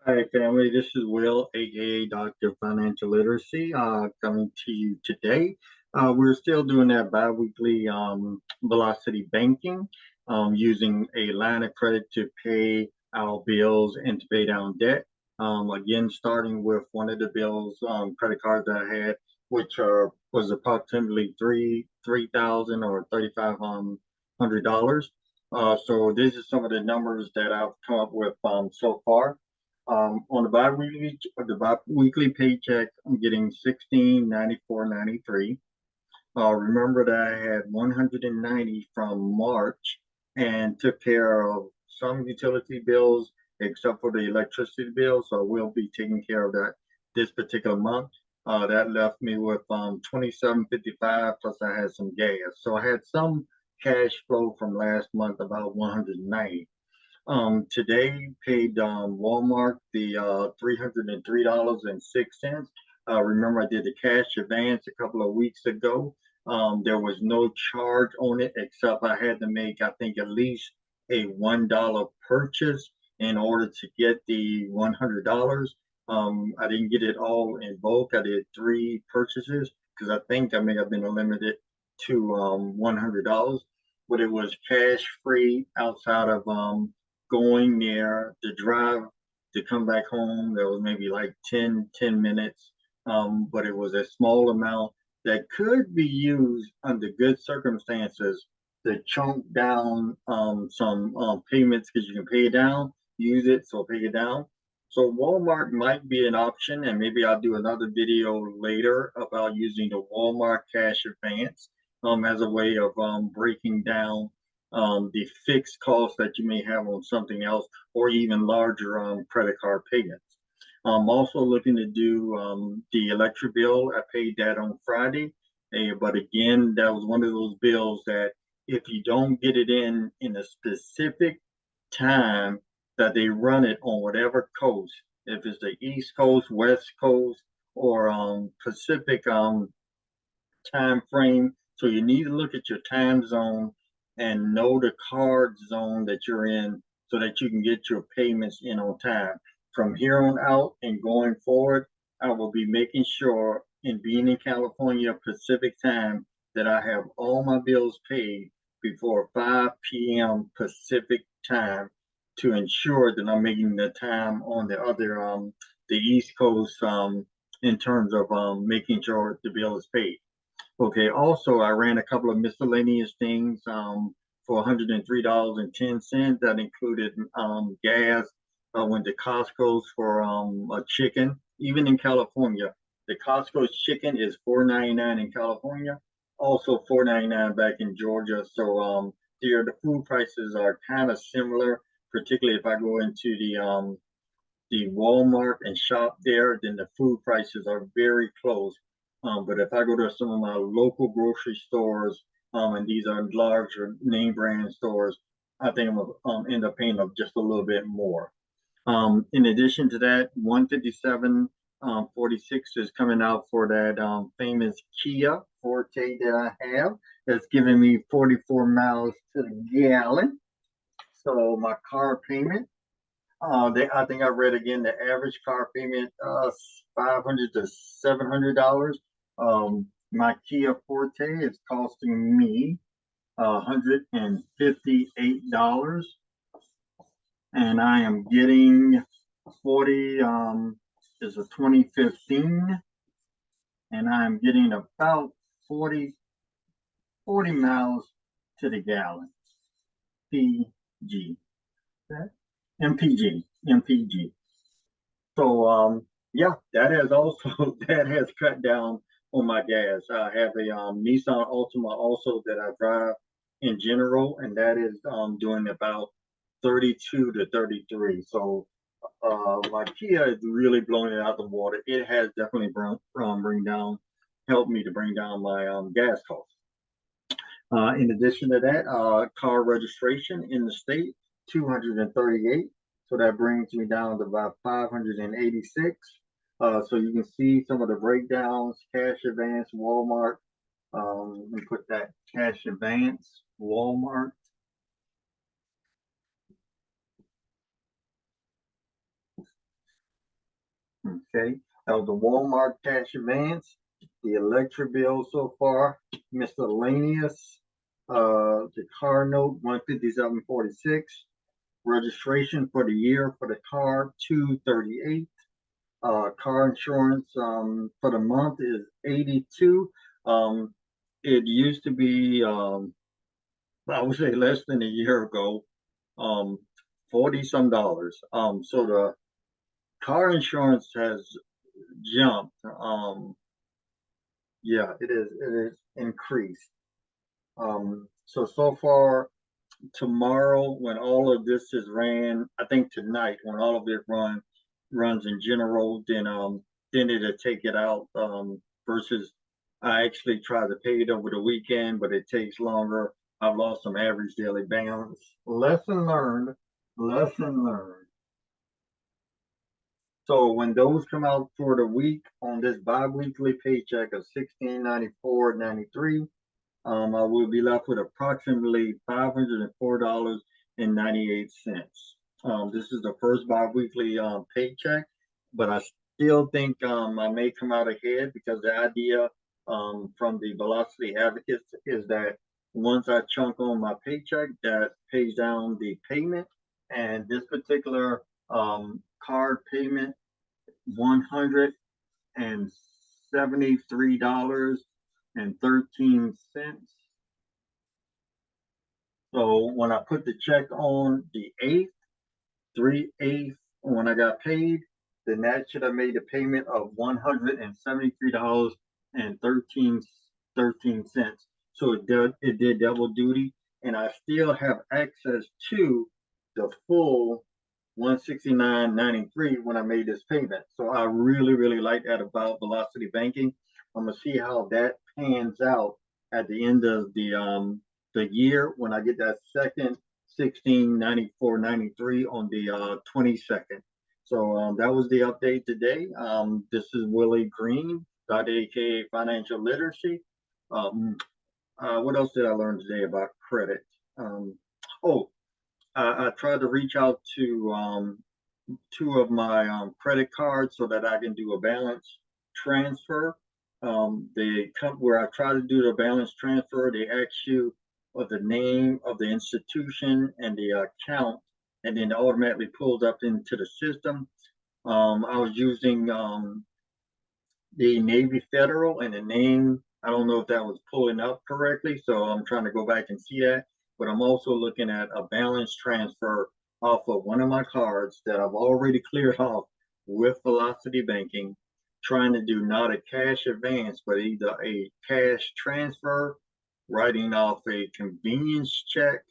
Hi, family. This is Will, aka Dr. Financial Literacy, coming to you today. We're still doing that biweekly velocity banking, using a line of credit to pay our bills and to pay down debt. Again, starting with one of the bills, credit cards that I had, which was approximately three thousand or $3,500. So this is some of the numbers that I've come up with so far. On the bi-weekly paycheck, I'm getting 1694.93. Remember that I had 190 from March and took care of some utility bills except for the electricity bill. So we'll be taking care of that this particular month. That left me with 27.55 plus I had some gas. So I had some cash flow from last month, about 190. Today paid Walmart the $303.06. Remember, I did the cash advance a couple of weeks ago. There was no charge on it except I had to make, I think, at least a $1 purchase in order to get the $100. I didn't get it all in bulk. I did three purchases because I think I may have been limited to $100, but it was cash free outside of going there, the drive to come back home. There was maybe like 10 minutes, but it was a small amount that could be used under good circumstances to chunk down some payments because you can pay it down, use it, so pay it down. So Walmart might be an option, and maybe I'll do another video later about using the Walmart cash advance as a way of breaking down the fixed costs that you may have on something else, or even larger credit card payments. I'm also looking to do the electric bill. I paid that on Friday, but again, that was one of those bills that if you don't get it in a specific time that they run it on whatever coast, if it's the East Coast, West Coast, or Pacific time frame. So you need to look at your time zone and know the card zone that you're in so that you can get your payments in on time. From here on out and going forward, I will be making sure in being in California Pacific time that I have all my bills paid before 5 p.m. Pacific time to ensure that I'm making the time on the East Coast in terms of making sure the bill is paid. Okay, also I ran a couple of miscellaneous things for $103.10. That included gas. I went to Costco's for a chicken. Even in California, the Costco's chicken is $4.99 in California, also $4.99 back in Georgia. So there the food prices are kind of similar, particularly if I go into the Walmart and shop there, then the food prices are very close. But if I go to some of my local grocery stores, and these are larger name brand stores, I think I'm gonna end up paying up just a little bit more. In addition to that, 157.46 is coming out for that famous Kia Forte that I have. That's giving me 44 miles to the gallon. So my car payment I think I read again the average car payment, $500 to $700. My Kia Forte is costing me $158, and I am getting 40. Is a 2015, and I am getting about 40 miles to the gallon. PG. MPG. So yeah, that has also that has cut down on my gas. I have a Nissan Altima also that I drive in general, and that is doing about 32 to 33. So my Kia is really blowing it out of the water. It has definitely helped me to bring down my gas costs. In addition to that, car registration in the state, 238. So that brings me down to about 586. So you can see some of the breakdowns, cash advance, Walmart. Let me put that cash advance, Walmart. Okay, that was the Walmart cash advance, the electric bill so far, miscellaneous, the car note 157.46, registration for the year for the car 238, car insurance for the month is 82. It used to be I would say less than a year ago, um, 40 some dollars. So the car insurance has jumped. Yeah, it is increased. So far tomorrow, when all of this is ran, I think tonight when all of it runs in general, then it'll take it out. Versus I actually tried to pay it over the weekend, but it takes longer. I've lost some average daily balance. Lesson learned. Lesson learned. So when those come out for the week on this biweekly paycheck of 1694.93, I will be left with approximately $504.98. This is the first biweekly paycheck, but I still think I may come out ahead because the idea from the Velocity Advocates is that once I chunk on my paycheck, that pays down the payment. And this particular card payment, $173.13. So when I put the check on the 8th, 3/8 when I got paid, then that should have made a payment of $173.13. So it did double duty, and I still have access to the full 169.93 when I made this payment. So I really like that about Velocity Banking. I'm gonna see how that pans out at the end of the year when I get that second 1694.93 on the 22nd. So that was the update today. This is Willie Green, aka Financial Literacy. Um, what else did I learn today about credit? Oh, I tried to reach out to two of my credit cards so that I can do a balance transfer. They come where I try to do the balance transfer. They ask you of the name of the institution and the account, and then it automatically pulls up into the system. I was using the Navy Federal and the name. I don't know if that was pulling up correctly, so I'm trying to go back and see that. But I'm also looking at a balance transfer off of one of my cards that I've already cleared off with Velocity Banking, trying to do not a cash advance, but either a cash transfer, writing off a convenience check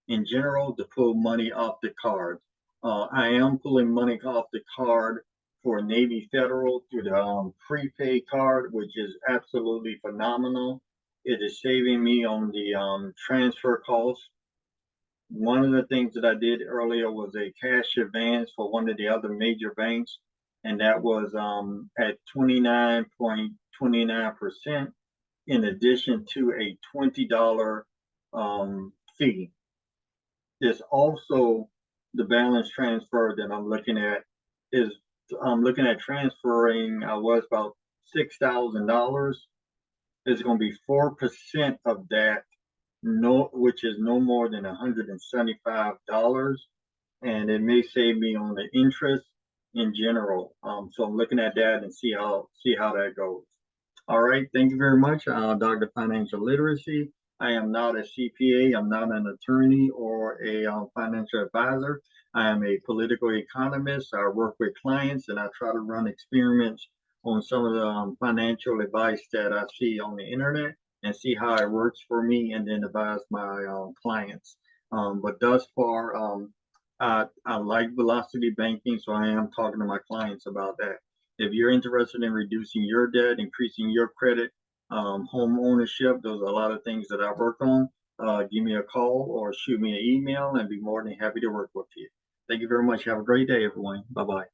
in general to pull money off the card. I am pulling money off the card for Navy Federal through the prepaid card, which is absolutely phenomenal. It is saving me on the transfer costs. One of the things that I did earlier was a cash advance for one of the other major banks, and that was at 29.29% in addition to a $20 fee. There's also the balance transfer that I'm looking at is I'm looking at transferring was about $6,000. It's going to be 4% of that, which is no more than $175, and it may save me on the interest in general. So I'm looking at that and see how that goes. All right, thank you very much, Dr. Financial Literacy. I am not a CPA, I'm not an attorney or a financial advisor. I am a political economist. I work with clients and I try to run experiments on some of the financial advice that I see on the internet and see how it works for me and then advise my clients. But thus far, I like Velocity Banking, so I am talking to my clients about that. If you're interested in reducing your debt, increasing your credit, home ownership, those are a lot of things that I work on. Give me a call or shoot me an email and be more than happy to work with you. Thank you very much. Have a great day, everyone. Bye bye.